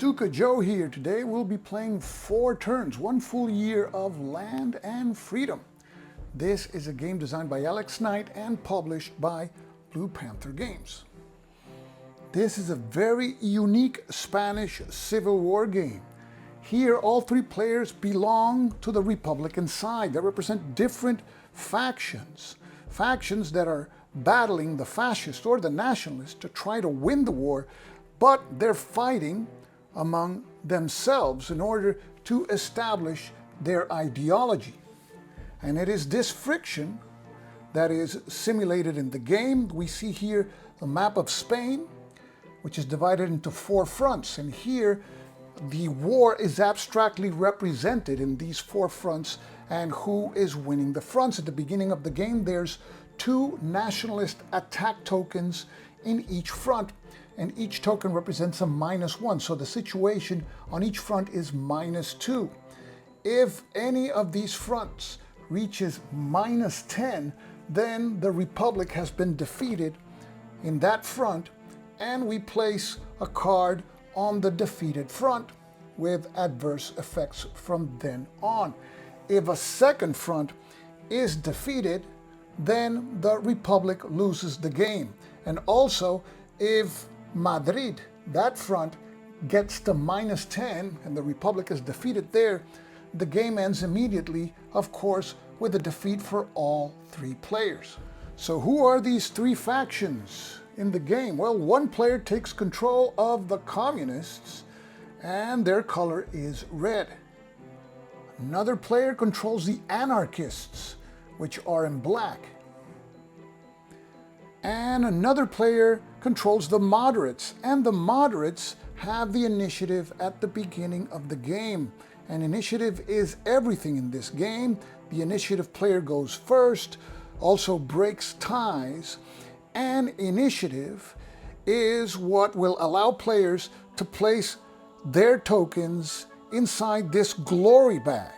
Stuka Joe here. Today we'll be playing 4 turns, 1 full year of Land and Freedom. This is a game designed by Alex Knight and published by Blue Panther Games. This is a very unique Spanish Civil War game. Here all 3 players belong to the Republican side. They represent different factions. Factions that are battling the fascists or the nationalists to try to win the war, but they're fighting among themselves in order to establish their ideology. And it is this friction that is simulated in the game. We see here the map of Spain, which is divided into 4 fronts. And here the war is abstractly represented in these 4 fronts and who is winning the fronts. At the beginning of the game, there's 2 nationalist attack tokens in each front, and each token represents a -1. So the situation on each front is -2. If any of these fronts reaches -10, then the Republic has been defeated in that front, and we place a card on the defeated front with adverse effects from then on. If a second front is defeated, then the Republic loses the game. And also, if Madrid, that front, gets to -10 and the Republic is defeated there, the game ends immediately, of course, with a defeat for all 3 players. So who are these 3 factions in the game? Well, one player takes control of the communists and their color is red. Another player controls the anarchists, which are in black. And another player controls the moderates, and the moderates have the initiative at the beginning of the game. And initiative is everything in this game. The initiative player goes first, also breaks ties, and initiative is what will allow players to place their tokens inside this glory bag.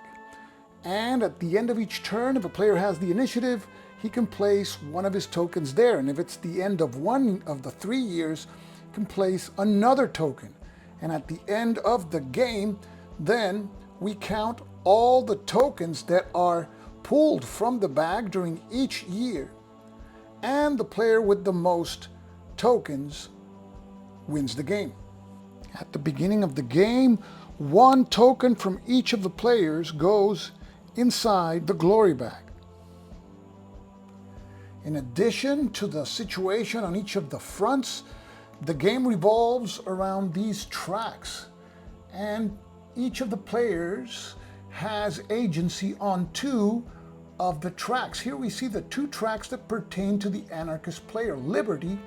And at the end of each turn, if a player has the initiative, he can place one of his tokens there. And if it's the end of one of the 3 years, he can place another token. And at the end of the game, then we count all the tokens that are pulled from the bag during each year. And the player with the most tokens wins the game. At the beginning of the game, 1 token from each of the players goes inside the glory bag. In addition to the situation on each of the fronts, the game revolves around these tracks, and each of the players has agency on 2 of the tracks. Here we see the 2 tracks that pertain to the anarchist player, liberty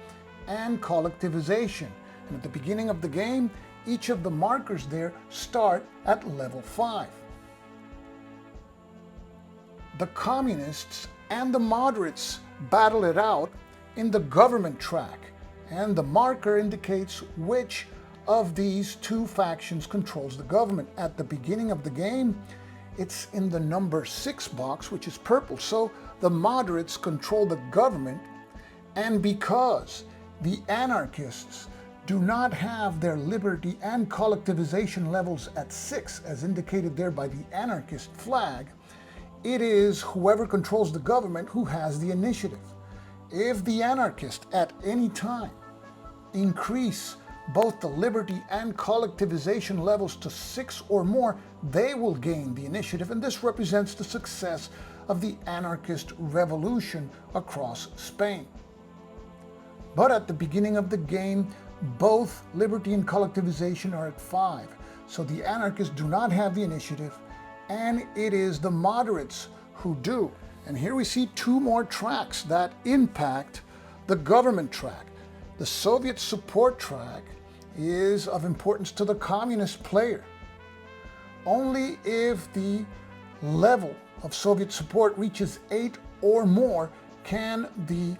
and collectivization. And at the beginning of the game, each of the markers there start at level 5. The communists and the moderates battle it out in the government track, and the marker indicates which of these 2 factions controls the government. At the beginning of the game, it's in the number 6 box, which is purple, so the moderates control the government. And because the anarchists do not have their liberty and collectivization levels at 6, as indicated there by the anarchist flag, it is whoever controls the government who has the initiative. If the anarchists at any time increase both the liberty and collectivization levels to 6 or more, they will gain the initiative, and this represents the success of the anarchist revolution across Spain. But at the beginning of the game, both liberty and collectivization are at 5, so the anarchists do not have the initiative, and it is the moderates who do. And here we see two more tracks that impact the government track. The Soviet support track is of importance to the communist player. Only if the level of Soviet support reaches 8 or more can the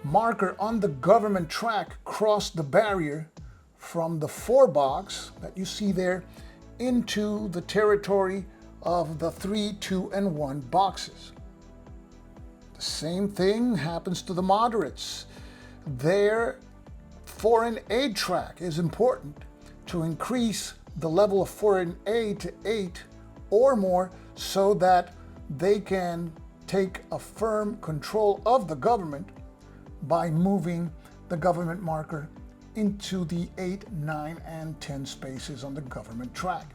marker on the government track cross the barrier from the 4 box that you see there into the territory of the 3, 2, and 1 boxes. The same thing happens to the moderates. Their foreign aid track is important to increase the level of foreign aid to 8 or more so that they can take a firm control of the government by moving the government marker into the 8, 9, and 10 spaces on the government track.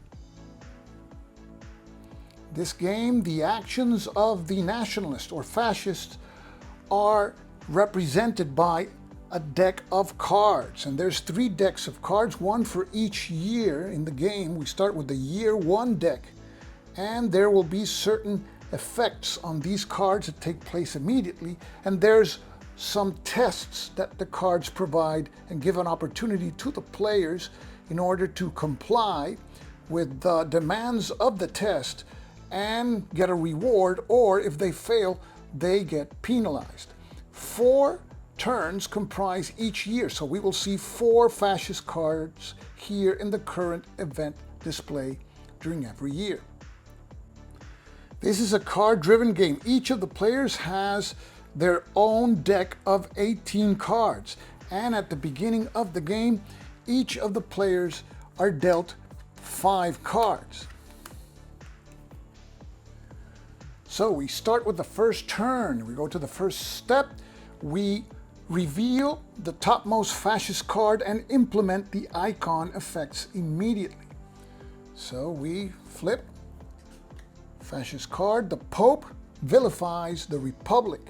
This game, the actions of the nationalist or fascist are represented by a deck of cards, and there's 3 decks of cards, one for each year in the game. We start with the year 1 deck, and there will be certain effects on these cards that take place immediately, and there's some tests that the cards provide and give an opportunity to the players in order to comply with the demands of the test and get a reward, or if they fail, they get penalized. 4 turns comprise each year, so we will see 4 fascist cards here in the current event display during every year. This is a card-driven game. Each of the players has their own deck of 18 cards, and at the beginning of the game, each of the players are dealt 5 cards. So we start with the first turn. We go to the first step. We reveal the topmost fascist card and implement the icon effects immediately. So we flip fascist card. The Pope vilifies the Republic.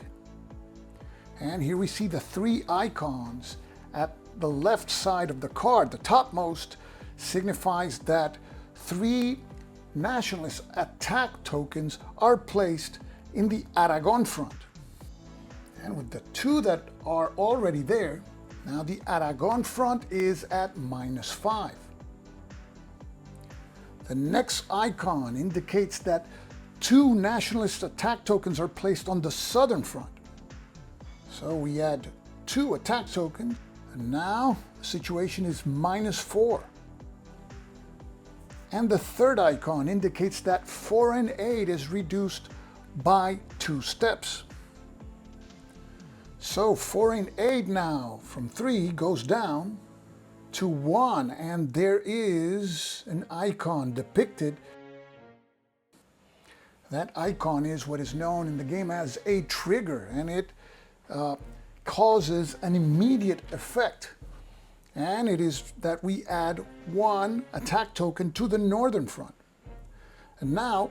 And here we see the 3 icons at the left side of the card. The topmost signifies that 3 nationalist attack tokens are placed in the Aragon front. And with the 2 that are already there, now the Aragon front is at -5. The next icon indicates that 2 nationalist attack tokens are placed on the southern front. So we add 2 attack tokens, and now the situation is -4. And the third icon indicates that foreign aid is reduced by 2 steps. So foreign aid now from 3 goes down to 1, and there is an icon depicted. That icon is what is known in the game as a trigger, and it causes an immediate effect. And it is that we add 1 attack token to the northern front. And now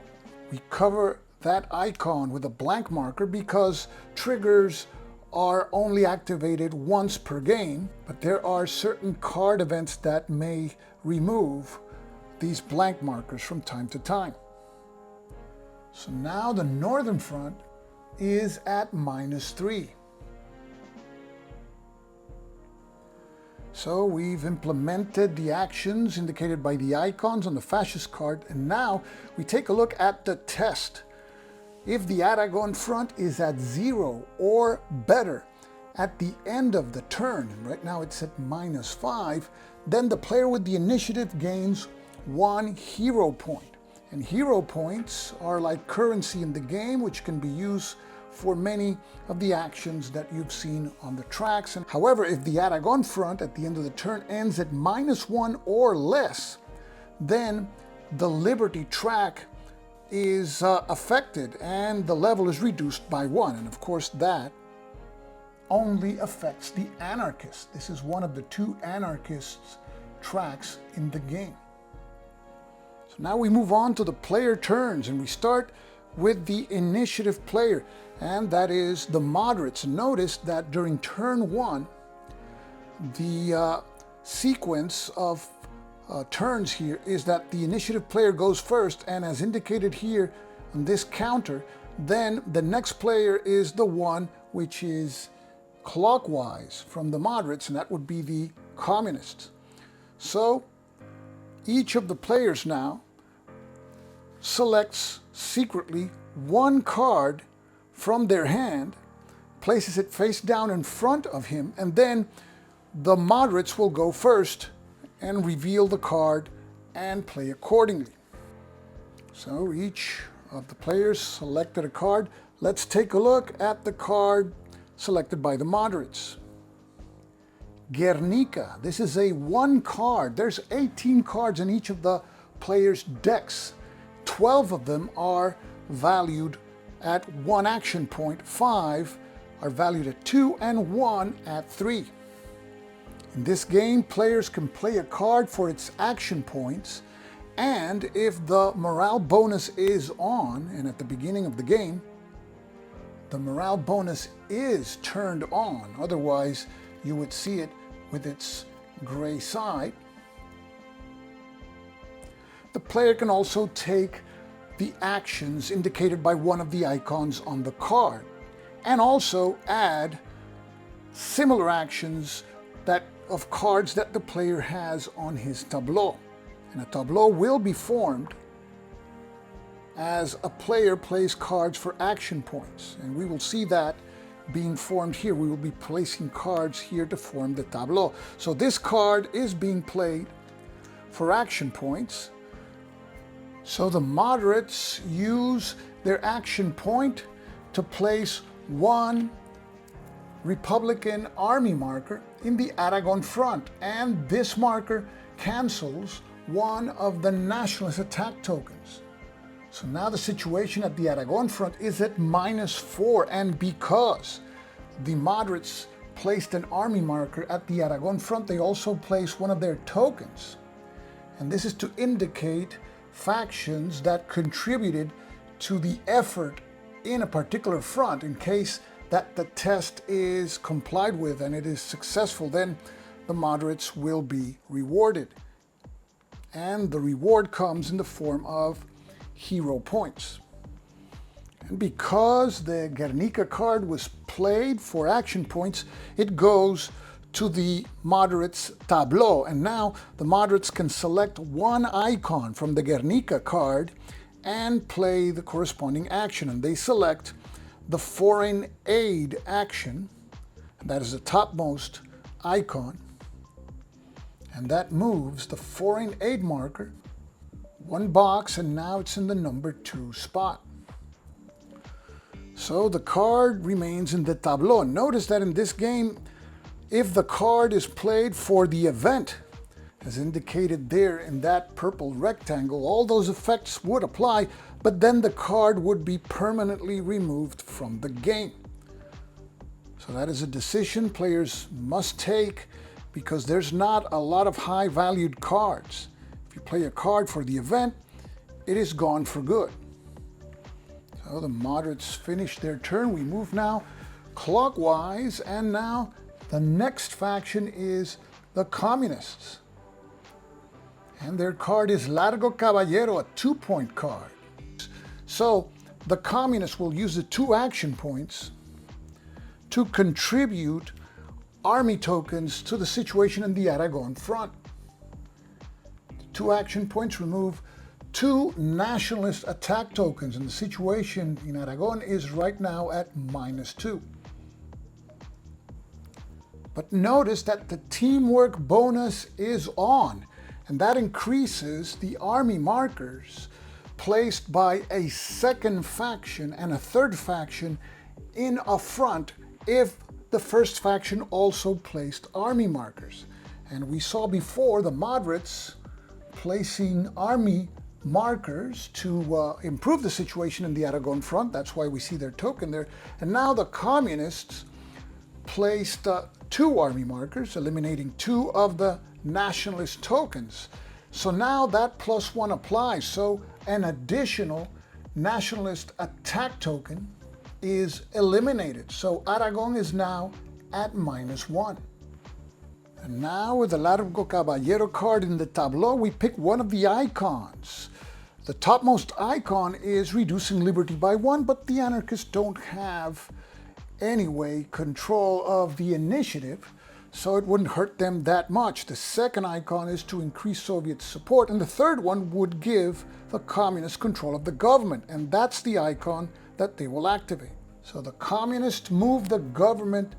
we cover that icon with a blank marker because triggers are only activated once per game, but there are certain card events that may remove these blank markers from time to time. So now the northern front is at -3. So we've implemented the actions indicated by the icons on the fascist card, and now we take a look at the test. If the Aragon front is at 0 or better at the end of the turn, and right now it's at -5, then the player with the initiative gains 1 hero point. And hero points are like currency in the game, which can be used for many of the actions that you've seen on the tracks. And however, if the Aragon front at the end of the turn ends at -1 or less, then the Liberty track is affected and the level is reduced by 1. And of course that only affects the Anarchist. This is one of the 2 Anarchists tracks in the game. So now we move on to the player turns, and we start with the initiative player, and that is the moderates. Notice that during turn 1, the sequence of turns here is that the initiative player goes first, and as indicated here on this counter, then the next player is the one which is clockwise from the moderates, and that would be the communists. So each of the players now selects secretly one card from their hand, places it face down in front of him, and then the moderates will go first and reveal the card and play accordingly. So each of the players selected a card. Let's take a look at the card selected by the moderates. Guernica. This is a one card. There's 18 cards in each of the players' decks. 12 of them are valued at 1 action point, 5 are valued at 2, and 1 at 3. In this game, players can play a card for its action points, and if the morale bonus is on, and at the beginning of the game, the morale bonus is turned on, otherwise you would see it with its gray side. The player can also take the actions indicated by one of the icons on the card, and also add similar actions of cards that the player has on his tableau. And a tableau will be formed as a player plays cards for action points, and we will see that being formed here. We will be placing cards here to form the tableau. So this card is being played for action points. So the moderates use their action point to place one Republican army marker in the Aragon front, and this marker cancels one of the nationalist attack tokens. So now the situation at the Aragon front is at -4, and because the moderates placed an army marker at the Aragon front, they also place one of their tokens. And this is to indicate factions that contributed to the effort in a particular front. In case that the test is complied with and it is successful, then the moderates will be rewarded. And the reward comes in the form of hero points. And because the Guernica card was played for action points, it goes to the moderates' tableau. And now the moderates can select one icon from the Guernica card and play the corresponding action. And they select the foreign aid action. That is the topmost icon. And that moves the foreign aid marker one box, and now it's in the number 2 spot. So the card remains in the tableau. Notice that in this game, if the card is played for the event, as indicated there in that purple rectangle, all those effects would apply, but then the card would be permanently removed from the game. So that is a decision players must take, because there's not a lot of high-valued cards. If you play a card for the event, it is gone for good. So the moderates finish their turn. We move now clockwise, and now the next faction is the communists. And their card is Largo Caballero, a 2-point card. So the communists will use the 2 action points to contribute army tokens to the situation in the Aragon front. The 2 action points remove 2 nationalist attack tokens, and the situation in Aragon is right now at -2. But notice that the teamwork bonus is on, and that increases the army markers placed by a second faction and a third faction in a front if the first faction also placed army markers. And we saw before the moderates placing army markers to improve the situation in the Aragon front. That's why we see their token there. And now the communists placed 2 army markers, eliminating 2 of the nationalist tokens. So now that +1 applies. So an additional nationalist attack token is eliminated. So Aragon is now at -1. And now with the Largo Caballero card in the tableau, we pick one of the icons. The topmost icon is reducing liberty by 1, but the anarchists don't have anyway control of the initiative, so it wouldn't hurt them that much. The second icon is to increase Soviet support, and the third one would give the communists control of the government, and that's the icon that they will activate. So the communists move the government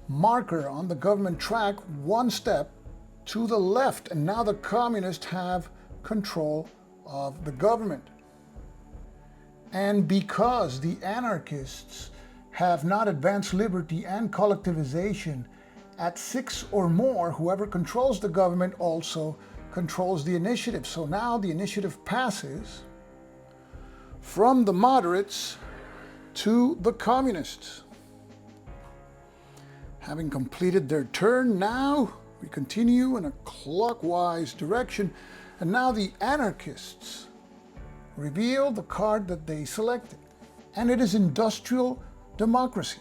marker on the government track one step to the left, and now the communists have control of the government. And because the anarchists have not advanced liberty and collectivization at 6 or more, whoever controls the government also controls the initiative. So now the initiative passes from the moderates to the communists. Having completed their turn, now we continue in a clockwise direction, and now the anarchists reveal the card that they selected, and it is industrial democracy.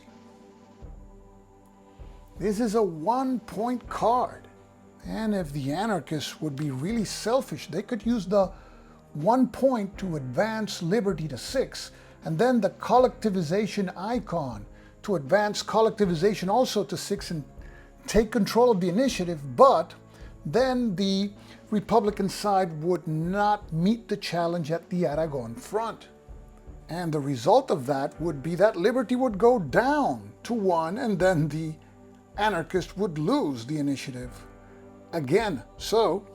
This is a 1-point card, and if the anarchists would be really selfish, they could use the 1 point to advance liberty to 6, and then the collectivization icon to advance collectivization also to 6 and take control of the initiative, but then the Republican side would not meet the challenge at the Aragon front. And the result of that would be that liberty would go down to 1, and then the anarchist would lose the initiative again. So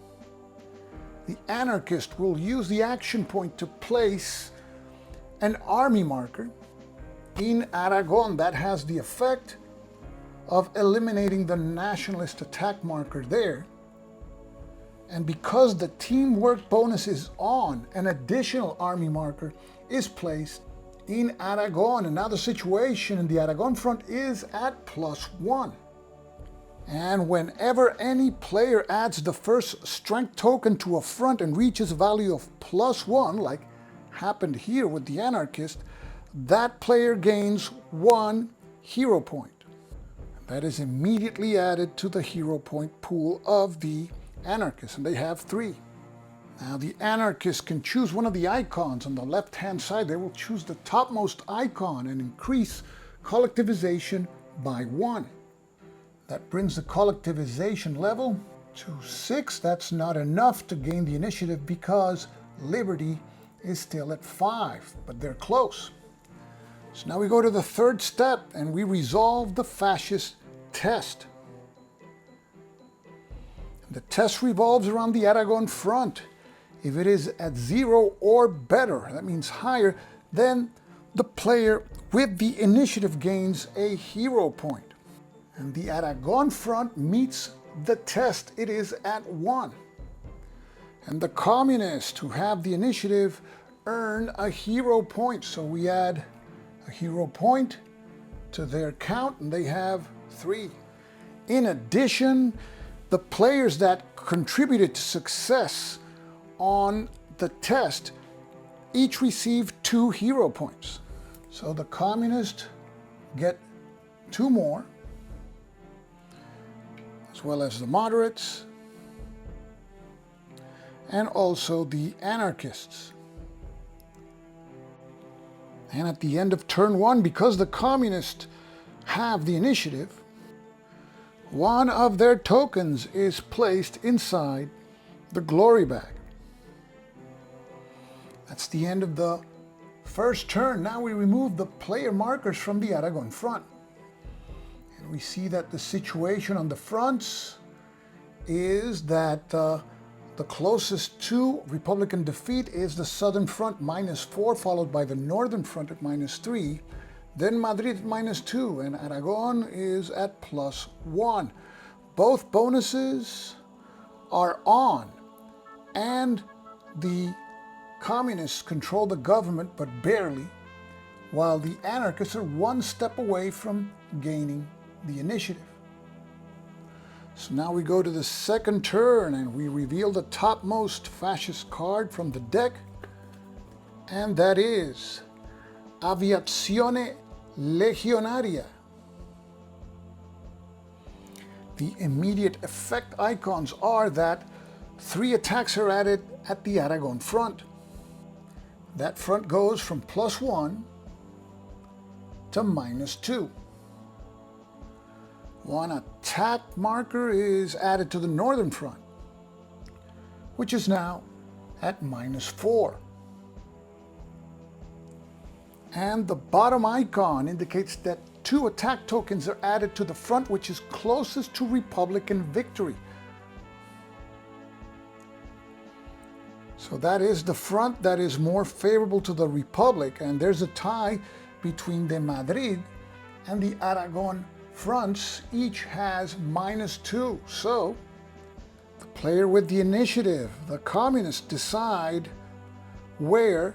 the anarchist will use the action point to place an army marker in Aragon that has the effect of eliminating the nationalist attack marker there. And because the teamwork bonus is on, an additional army marker is placed in Aragon, and now the situation in the Aragon front is at +1. And whenever any player adds the first strength token to a front and reaches a value of +1, like happened here with the anarchist, that player gains 1 hero point. That is immediately added to the hero point pool of the anarchists, and they have 3. Now the anarchists can choose one of the icons on the left hand side. They will choose the topmost icon and increase collectivization by 1. That brings the collectivization level to 6. That's not enough to gain the initiative because liberty is still at 5, but they're close. So now we go to the third step and we resolve the fascist test. The test revolves around the Aragon front. If it is at 0 or better, that means higher, then the player with the initiative gains a hero point. And the Aragon front meets the test. It is at 1. And the communists who have the initiative earn a hero point. So we add a hero point to their count, and they have 3. In addition, the players that contributed to success on the test each receive 2 hero points. So the communists get 2 more, as well as the moderates, and also the anarchists. And at the end of turn 1, because the communists have the initiative, one of their tokens is placed inside the glory bag. That's the end of the first turn. Now we remove the player markers from the Aragon front. And we see that the situation on the fronts is that the closest to Republican defeat is the Southern Front -4, followed by the Northern Front at -3, then Madrid at -2, and Aragon is at +1. Both bonuses are on, and the communists control the government, but barely, while the anarchists are 1 step away from gaining the initiative. So now we go to the second turn and we reveal the topmost fascist card from the deck, and that is Aviazione Legionaria. the immediate effect icons are that 3 attacks are added at the Aragon front. That front goes from +1 to -2. 1 attack marker is added to the northern front, which is now at -4. And the bottom icon indicates that 2 attack tokens are added to the front, which is closest to Republican victory. So that is the front that is more favorable to the Republic, and there's a tie between the Madrid and the Aragon fronts. Each has -2. So the player with the initiative, the communists, decide where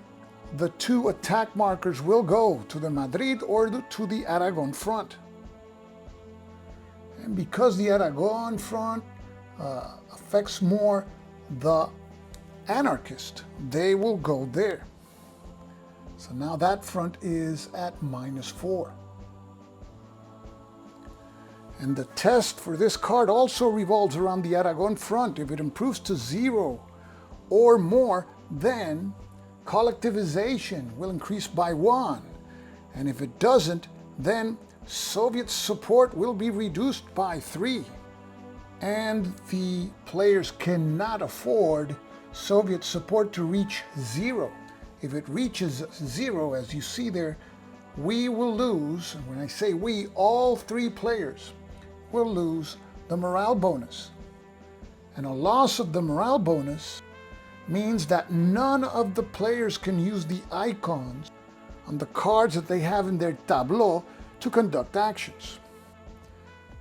the 2 attack markers will go, to the Madrid or to the Aragon front. And because the Aragon front affects more the Anarchist, they will go there. So now that front is at -4. And the test for this card also revolves around the Aragon front. If it improves to 0 or more, then collectivization will increase by 1. And if it doesn't, then Soviet support will be reduced by 3. And the players cannot afford Soviet support to reach 0. If it reaches 0, as you see there, we will lose, and when I say we, all 3 players will lose the morale bonus. And a loss of the morale bonus means that none of the players can use the icons on the cards that they have in their tableau to conduct actions.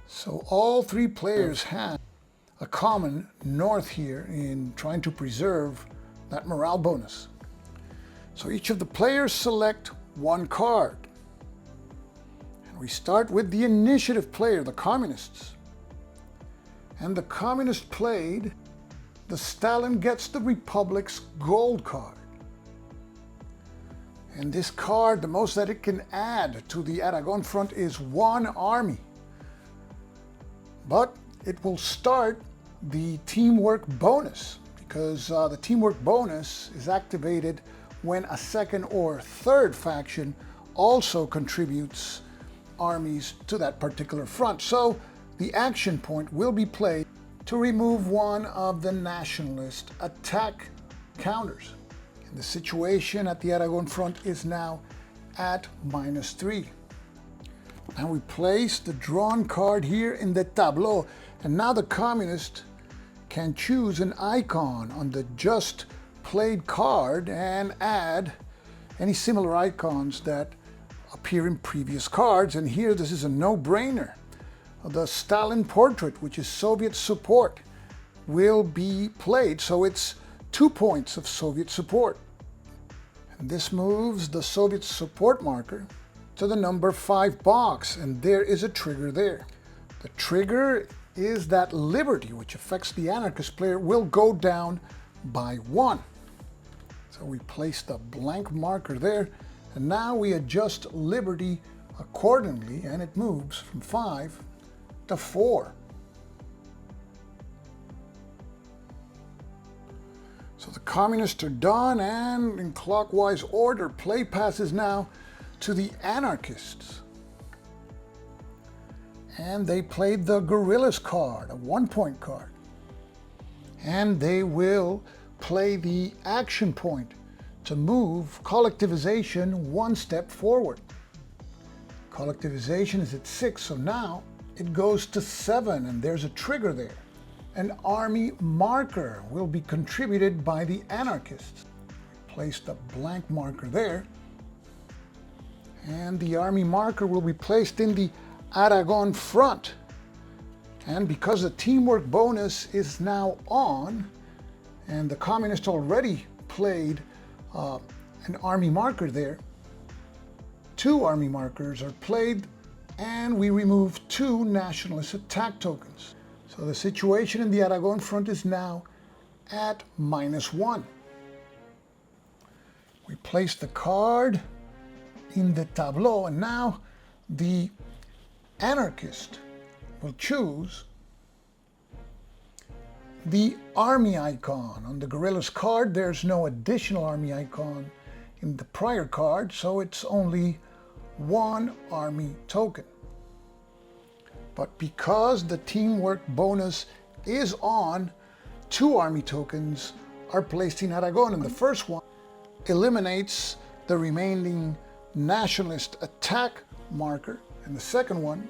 So all 3 players have a common north here in trying to preserve that morale bonus. So each of the players select 1 card. And we start with the initiative player, the communists. And the communist played the Stalin gets the Republic's gold card. And this card, the most that it can add to the Aragon front is 1 army. But it will start the teamwork bonus, because the teamwork bonus is activated when a 2nd or 3rd faction also contributes armies to that particular front. So the action point will be played to remove 1 of the nationalist attack counters. And the situation at the Aragon front is now at -3. Now we place the drawn card here in the tableau, and now the communist can choose an icon on the just played card and add any similar icons that appear in previous cards. And here this is a no-brainer. The Stalin portrait, which is Soviet support, will be played, so it's 2 points of Soviet support. And this moves the Soviet support marker to the number 5 box, and there is a trigger there. The trigger is that liberty, which affects the Anarchist player, will go down by 1. So we place the blank marker there, and now we adjust liberty accordingly, and it moves from 5 to 4. So the communists are done, and in clockwise order, play passes now to the Anarchists. And they played the Guerrillas card, a 1-point card. And they will play the action point to move collectivization 1 step forward. Collectivization is at 6, so now it goes to 7, and there's a trigger there. An army marker will be contributed by the Anarchists. Place the blank marker there, and the army marker will be placed in the Aragon front. And because the teamwork bonus is now on, and the communists already played an army marker there, 2 army markers are played, and we remove 2 nationalist attack tokens. So the situation in the Aragon front is now at -1. We place the card in the tableau, and now the Anarchist will choose the army icon. On the guerrillas card, there's no additional army icon in the prior card, so it's only one army token. But because the teamwork bonus is on, 2 army tokens are placed in Aragon, and the first one eliminates the remaining nationalist attack marker, and the second one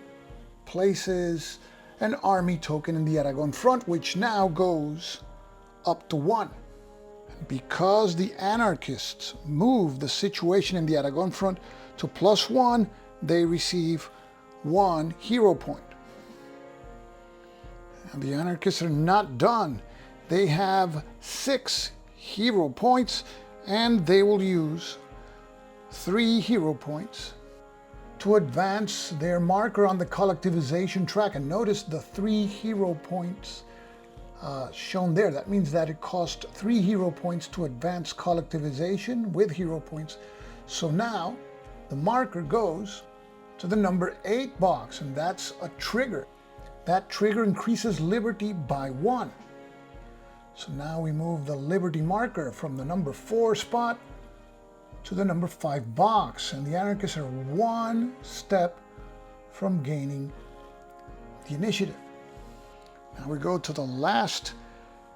places an army token in the Aragon front, which now goes up to 1. And because the anarchists move the situation in the Aragon front to +1, they receive 1 hero point. And the anarchists are not done. They have 6 hero points, and they will use 3 hero points to advance their marker on the collectivization track. And notice the 3 hero points shown there. That means that it cost 3 hero points to advance collectivization with hero points. So now the marker goes to the number 8 box, and that's a trigger. That trigger increases liberty by 1. So now we move the liberty marker from the number 4 spot to the number 5 box, and the anarchists are 1 step from gaining the initiative. Now we go to the last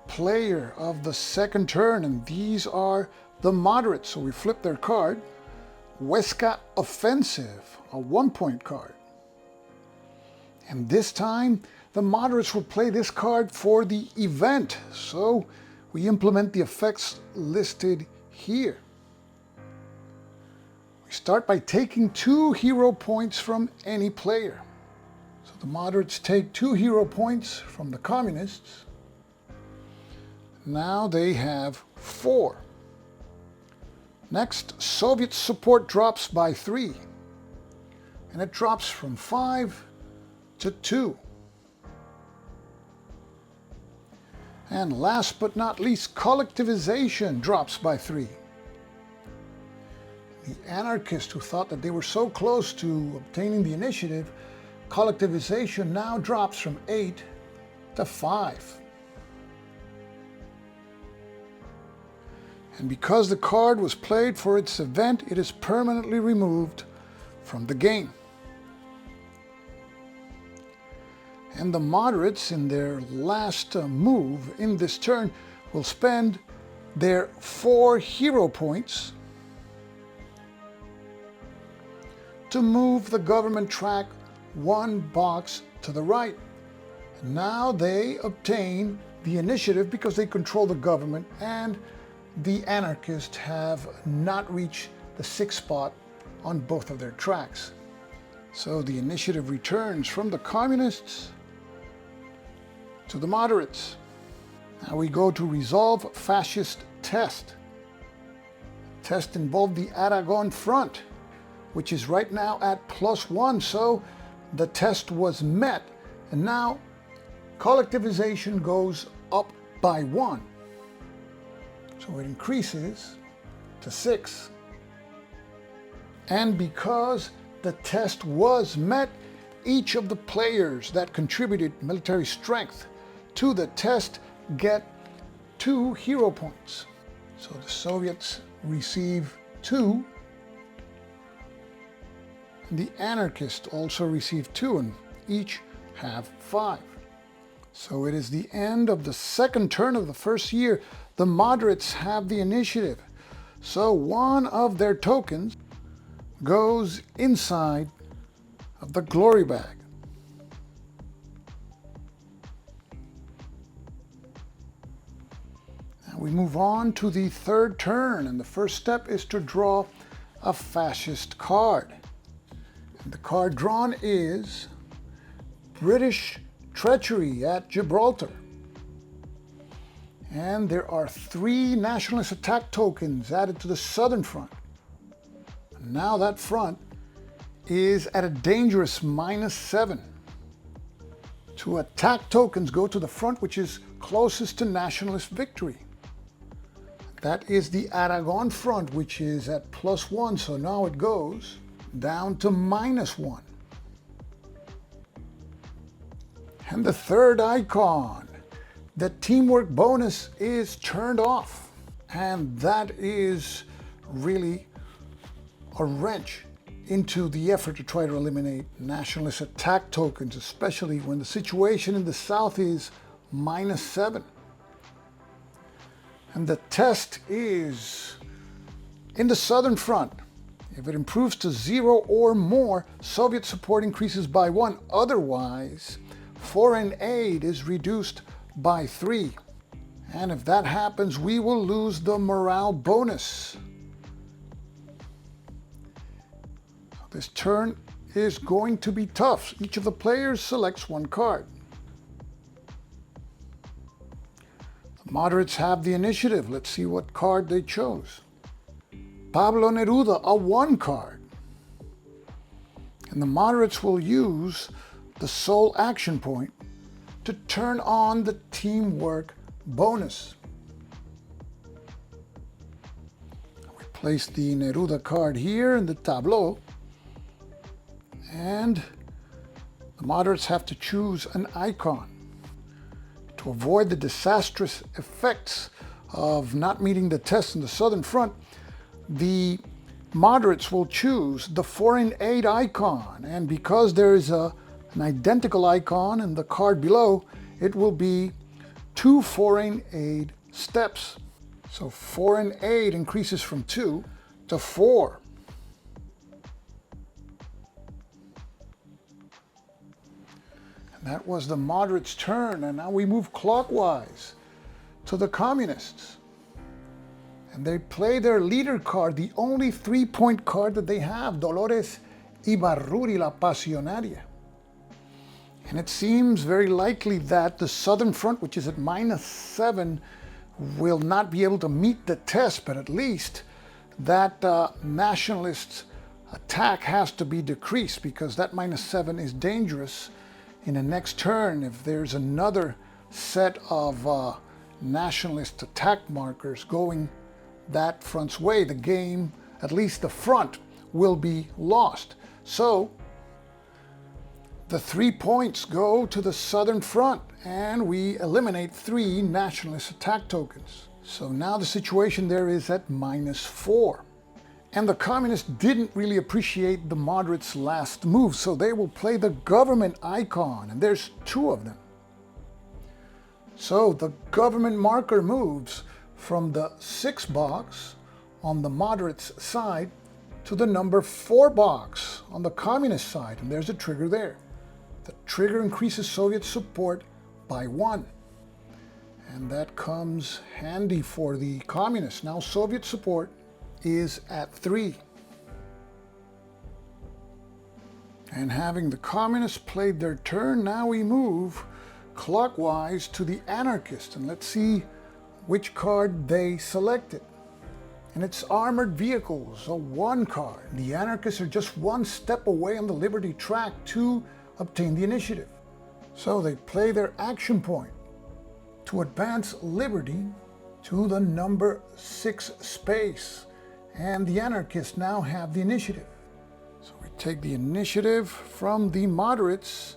player of the second turn, and these are the moderates. So we flip their card. Huesca Offensive, a 1-point card. And this time, the moderates will play this card for the event. So we implement the effects listed here. We start by taking 2 hero points from any player. So the moderates take 2 hero points from the communists. Now they have 4. Next, Soviet support drops by 3. And it drops from 5 to 2. And last but not least, collectivization drops by 3. The anarchists, who thought that they were so close to obtaining the initiative, collectivization now drops from 8 to 5. And because the card was played for its event, it is permanently removed from the game. And the moderates, in their last move in this turn, will spend their 4 hero points to move the government track 1 box to the right. And now they obtain the initiative because they control the government, and the anarchists have not reached the 6th spot on both of their tracks. So the initiative returns from the communists to the moderates. Now we go to resolve fascist test. The test involved the Aragon front, which is right now at +1, so the test was met, and now collectivization goes up by 1. So it increases to 6. And because the test was met, each of the players that contributed military strength to the test get 2 hero points. So the Soviets receive 2, and the anarchists also receive 2, and each have 5. So it is the end of the second turn of the first year. The moderates have the initiative. So one of their tokens goes inside of the glory bag. Now we move on to the third turn, and the first step is to draw a fascist card. And the card drawn is British Treachery at Gibraltar. And there are 3 nationalist attack tokens added to the southern front. And now that front is at a dangerous -7. 2 attack tokens go to the front, which is closest to nationalist victory. That is the Aragon front, which is at +1, so now it goes down to -1. And the third icon, the teamwork bonus is turned off. And that is really a wrench into the effort to try to eliminate nationalist attack tokens, especially when the situation in the south is -7. And the test is in the southern front. If it improves to 0 or more, Soviet support increases by 1. Otherwise, foreign aid is reduced by 3. And if that happens, we will lose the morale bonus. This turn is going to be tough. Each of the players selects one card. The moderates have the initiative. Let's see what card they chose. Pablo Neruda, a 1 card. And the moderates will use the sole action point to turn on the teamwork bonus. We place the Neruda card here in the tableau, and the moderates have to choose an icon. To avoid the disastrous effects of not meeting the test in the southern front, the moderates will choose the foreign aid icon, and because there is an identical icon in the card below, it will be 2 foreign aid steps. So foreign aid increases from 2 to 4. And that was the moderates' turn, and now we move clockwise to the communists. And they play their leader card, the only 3-point card that they have, Dolores Ibarruri, la Pasionaria. And it seems very likely that the southern front, which is at -7, will not be able to meet the test, but at least that nationalist attack has to be decreased, because that -7 is dangerous in the next turn. If there's another set of nationalist attack markers going that front's way, the game, at least the front, will be lost. So the 3 points go to the southern front, and we eliminate 3 nationalist attack tokens. So now the situation there is at -4. And the communists didn't really appreciate the moderates' last move, so they will play the government icon, and there's 2 of them. So the government marker moves from the 6 box on the moderates' side to the number 4 box on the communist side, and there's a trigger there. The trigger increases Soviet support by 1, and that comes handy for the communists. Now Soviet support is at 3. And having the communists played their turn, now we move clockwise to the anarchist, and let's see which card they selected. And it's armored vehicles, a 1 card. The anarchists are just 1 step away on the liberty track to obtain the initiative. So they play their action point to advance liberty to the number 6 space. And the anarchists now have the initiative. So we take the initiative from the moderates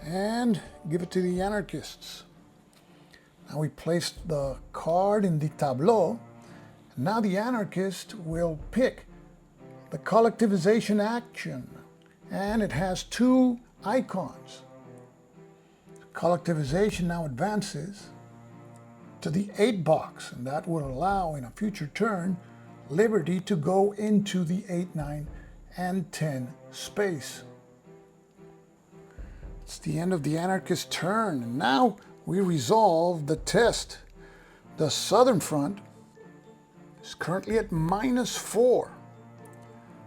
and give it to the anarchists. Now we place the card in the tableau. Now the anarchist will pick the collectivization action, and it has 2 icons. Collectivization now advances to the 8 box, and that will allow in a future turn liberty to go into the 8, 9, and 10 space. It's the end of the anarchist turn, and now we resolve the test. The southern front is currently at -4.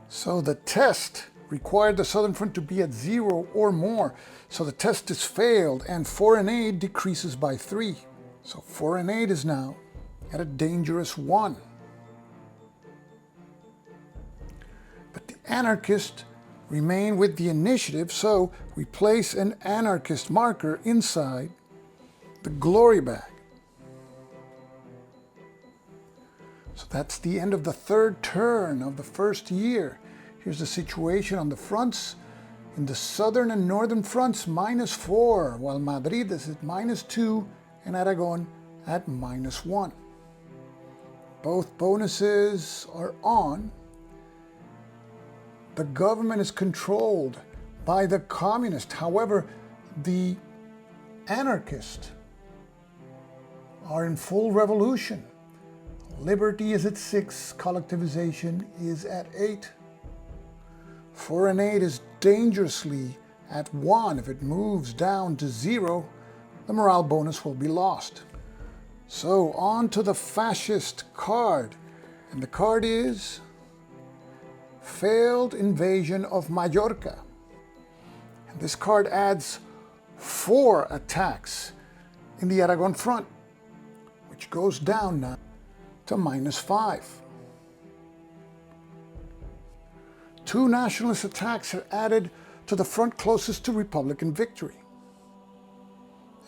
So the test required the southern front to be at 0 or more. So the test is failed, and foreign aid decreases by 3. So foreign aid is now at a dangerous 1. But the anarchists remain with the initiative, so we place an anarchist marker inside the glory bag. So that's the end of the 3rd turn of the 1st year. Here's the situation on the fronts. In the southern and northern fronts, -4, while Madrid is at -2 and Aragon at -1. Both bonuses are on. The government is controlled by the communists. However, the anarchists are in full revolution. Liberty is at 6, collectivization is at 8. Foreign aid is dangerously at 1. If it moves down to 0, the morale bonus will be lost. So on to the fascist card, and the card is Failed Invasion of Majorca. And this card adds 4 attacks in the Aragon front, which goes down now to -5. 2 nationalist attacks are added to the front closest to Republican victory.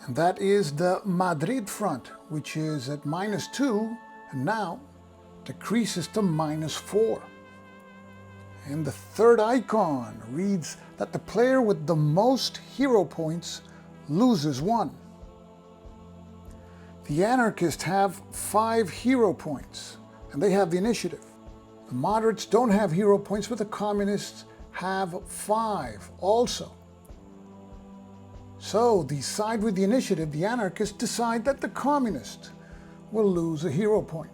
And that is the Madrid front, which is at -2 and now decreases to -4. And the third icon reads that the player with the most hero points loses 1. The anarchists have 5 hero points, and they have the initiative. The moderates don't have hero points, but the communists have 5 also. So the side with the initiative, the anarchists, decide that the communists will lose a hero point.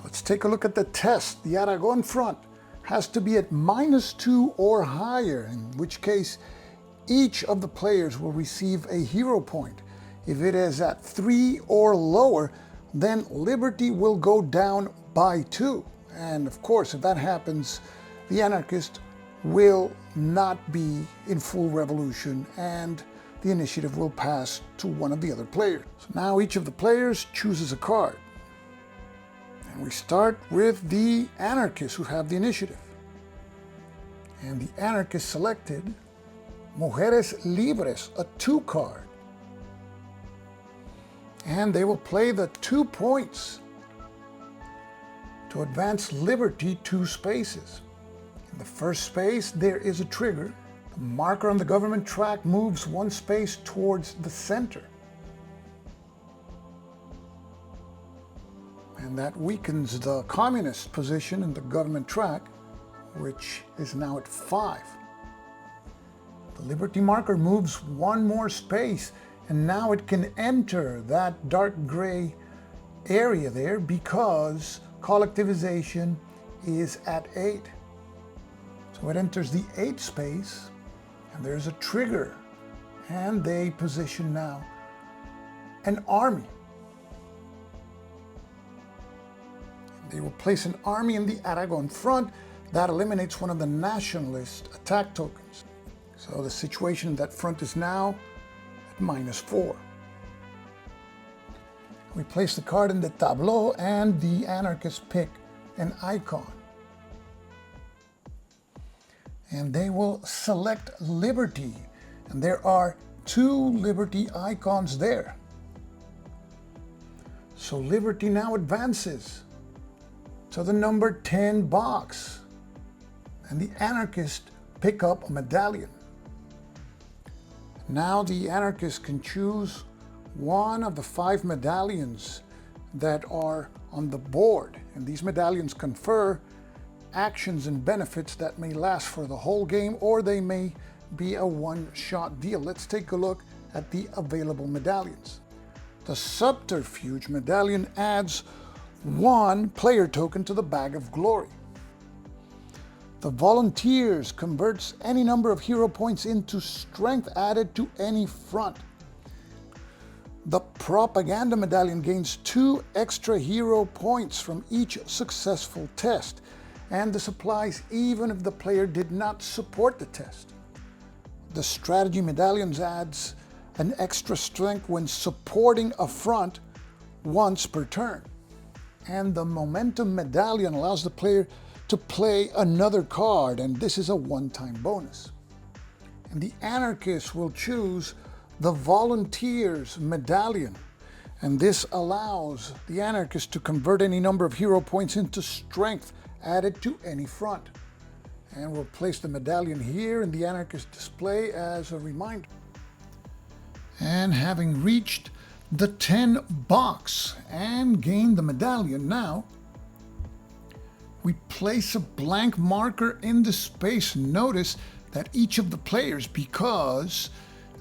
Let's take a look at the test. The Aragon front has to be at -2 or higher, in which case each of the players will receive a hero point. If it is at 3 or lower, then liberty will go down by 2. And of course, if that happens, the anarchist will not be in full revolution and the initiative will pass to one of the other players. So now each of the players chooses a card. And we start with the anarchists who have the initiative. And the anarchists selected Mujeres Libres, a 2 card. And they will play the 2 points to advance liberty 2 spaces. In the first space, there is a trigger. The marker on the government track moves 1 space towards the center. And that weakens the communist position in the government track, which is now at 5. The liberty marker moves 1 more space, and now it can enter that dark gray area there because collectivization is at 8. So it enters the 8 space, and there's a trigger, and they position now an army. They will place an army in the Aragon front. That eliminates one of the nationalist attack tokens. So the situation in that front is now at -4. We place the card in the tableau and the anarchists pick an icon. And they will select liberty. And there are 2 liberty icons there. So liberty now advances to the number 10 box. And the anarchists pick up a medallion. Now the anarchists can choose one of the 5 medallions that are on the board. And these medallions confer actions and benefits that may last for the whole game, or they may be a one-shot deal. Let's take a look at the available medallions. The Subterfuge medallion adds 1 player token to the Bag of Glory. The Volunteers converts any number of hero points into strength added to any front. The Propaganda medallion gains 2 extra hero points from each successful test, and this applies even if the player did not support the test. The Strategy medallions adds an extra strength when supporting a front once per turn. And the Momentum medallion allows the player to play another card, and this is a one-time bonus. And the anarchists will choose the Volunteers medallion, and this allows the anarchists to convert any number of hero points into strength added to any front. And we'll place the medallion here in the Anarchist display as a reminder. And having reached the 10 box and gained the medallion, now we place a blank marker in the space. Notice that each of the players, because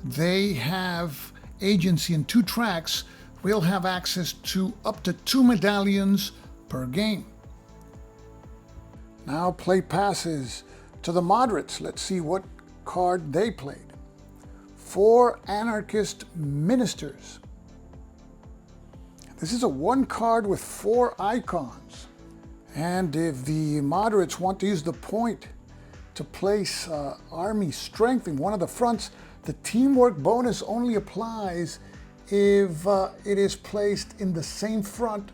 they have agency in 2 tracks, will have access to up to 2 medallions per game. Now play passes to the moderates. Let's see what card they played. 4 Anarchist Ministers. This is a 1 card with 4 icons. And if the moderates want to use the point to place army strength in one of the fronts, the teamwork bonus only applies if it is placed in the same front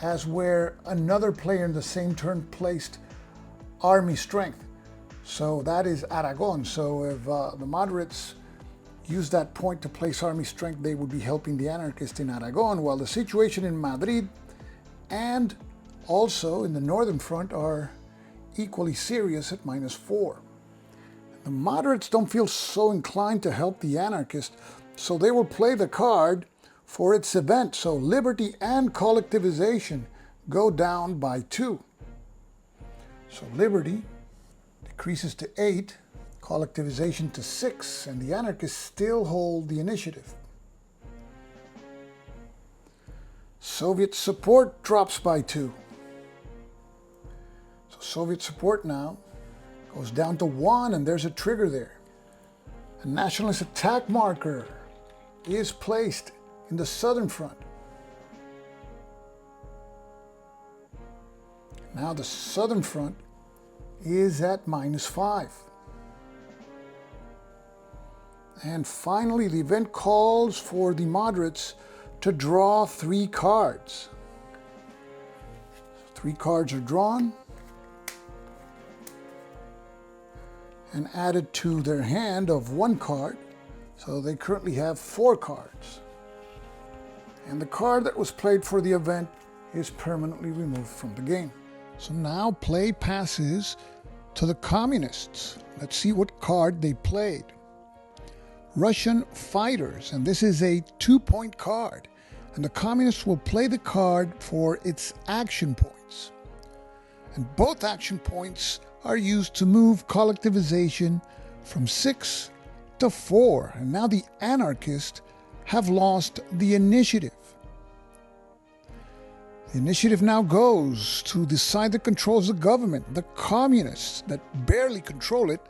as where another player in the same turn placed army strength. So that is Aragon. So if the moderates use that point to place army strength, they would be helping the Anarchist in Aragon, while the situation in Madrid and also in the northern front are equally serious at -4. The moderates don't feel so inclined to help the Anarchist, so they will play the card for its event. So liberty and collectivization go down by 2. So liberty decreases to 8, collectivization to 6, and the Anarchists still hold the initiative. Soviet support drops by 2. So Soviet support now goes down to 1, and there's a trigger there. A nationalist attack marker is placed in the southern front. Now the southern front is at -5. And finally, the event calls for the moderates to draw 3 cards. 3 cards are drawn and added to their hand of 1 card. So they currently have 4 cards. And the card that was played for the event is permanently removed from the game. So now play passes to the communists. Let's see what card they played. Russian fighters, and this is a 2-point card, and the communists will play the card for its action points. And both action points are used to move collectivization from 6 to 4, and now the Anarchists have lost the initiative. The initiative now goes to the side that controls the government, the communists that barely control it,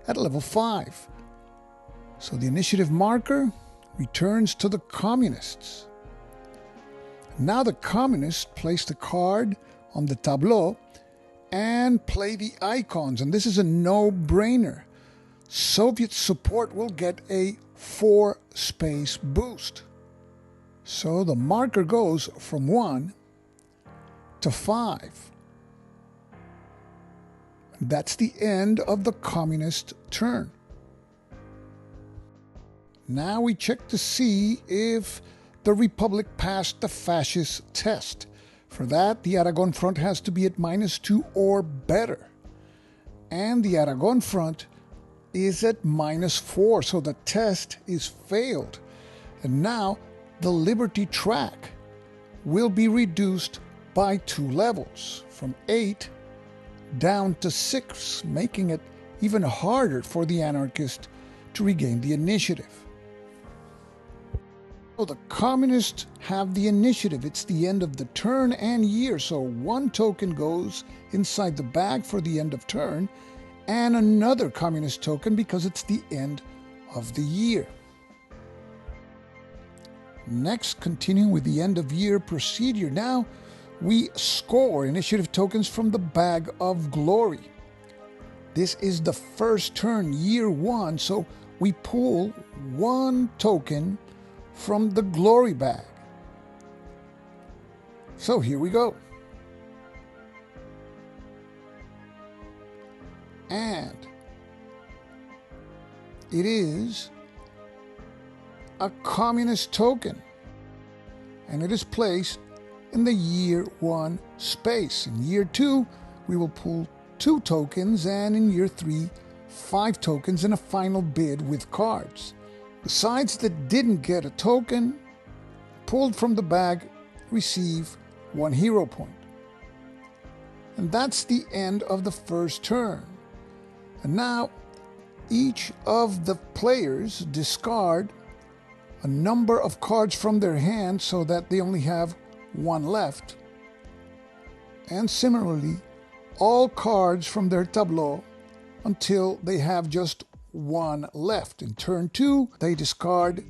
at level 5. So the initiative marker returns to the communists. Now the communists place the card on the tableau and play the icons, and this is a no-brainer. Soviet support will get a 4-space boost. So the marker goes from 1 to 5. That's the end of the communist turn. Now we check to see if the Republic passed the fascist test. For that, the Aragon front has to be at -2 or better. And the Aragon front is at -4, so the test is failed. And now the Liberty track will be reduced by 2 levels, from 8 down to 6, making it even harder for the Anarchist to regain the initiative. So the communists have the initiative. It's the end of the turn and year, so 1 token goes inside the bag for the end of turn, and another communist token because it's the end of the year. Next, continuing with the end of year procedure, now we score initiative tokens from the bag of glory. This is the first turn, year 1, so we pull 1 token from the glory bag. So here we go. And it is a communist token, and it is placed in the year 1 space. In year 2, we will pull 2 tokens, and in year 3, 5 tokens in a final bid with cards. The sides that didn't get a token, pulled from the bag, receive 1 hero point. And that's the end of the first turn. And now, each of the players discard a number of cards from their hand so that they only have 1 left. And similarly, all cards from their tableau until they have just 1 left. In turn 2, they discard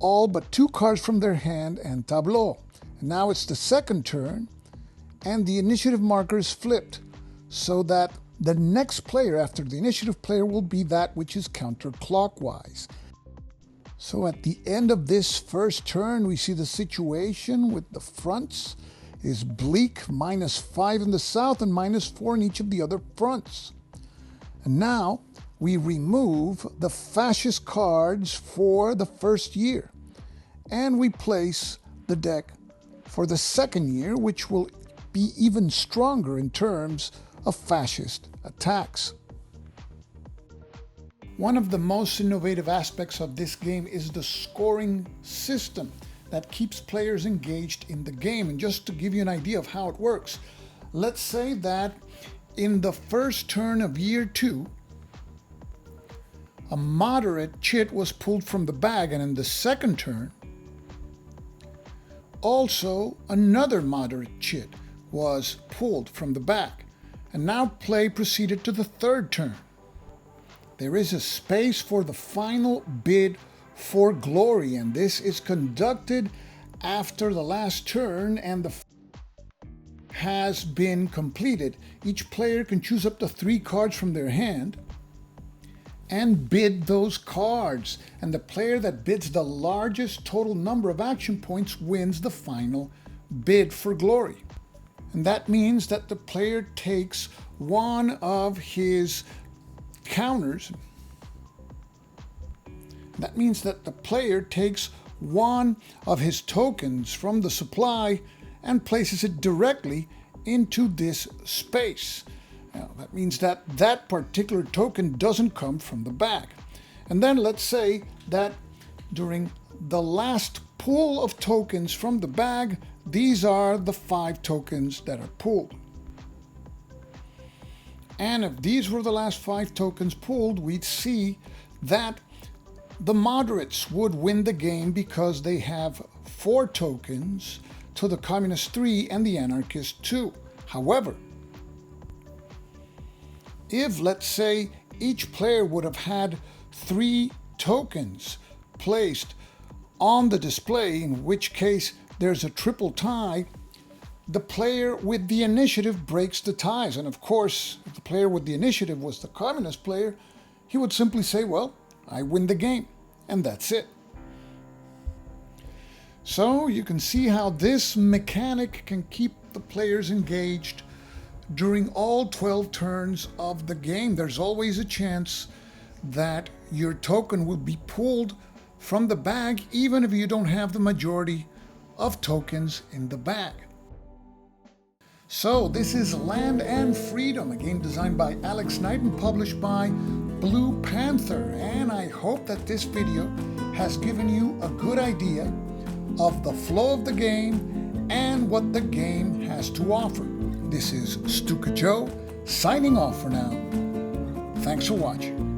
all but 2 cards from their hand and tableau. And now it's the second turn, and the initiative marker is flipped so that the next player after the initiative player will be that which is counterclockwise. So at the end of this first turn, we see the situation with the fronts is bleak, -5 in the south and -4 in each of the other fronts. And now we remove the fascist cards for the first year, and we place the deck for the second year, which will be even stronger in terms of fascist attacks. One of the most innovative aspects of this game is the scoring system that keeps players engaged in the game. And just to give you an idea of how it works, let's say that in the first turn of year 2, a moderate chit was pulled from the bag, and in the second turn, also another moderate chit was pulled from the bag. And now play proceeded to the third turn. There is a space for the final bid for glory, and this is conducted after the last turn and the has been completed. Each player can choose up to 3 cards from their hand and bid those cards, and the player that bids the largest total number of action points wins the final bid for glory. And that means that the player takes one of his counters. That means that the player takes one of his tokens from the supply and places it directly into this space. Now, that means that that particular token doesn't come from the bag. And then let's say that during the last pull of tokens from the bag, these are the 5 tokens that are pulled. And if these were the last 5 tokens pulled, we'd see that the moderates would win the game because they have 4 tokens to the communist 3 and the anarchist 2. However, if, let's say, each player would have had 3 tokens placed on the display, in which case there's a triple tie, the player with the initiative breaks the ties. And of course, if the player with the initiative was the communist player, he would simply say, well, I win the game, and that's it. So you can see how this mechanic can keep the players engaged during all 12 turns of the game. There's always a chance that your token will be pulled from the bag, even if you don't have the majority of tokens in the bag. So this is Land and Freedom, a game designed by Alex Knight and published by Blue Panther. And I hope that this video has given you a good idea of the flow of the game and what the game has to offer. This is Stuka Joe signing off for now. Thanks for watching.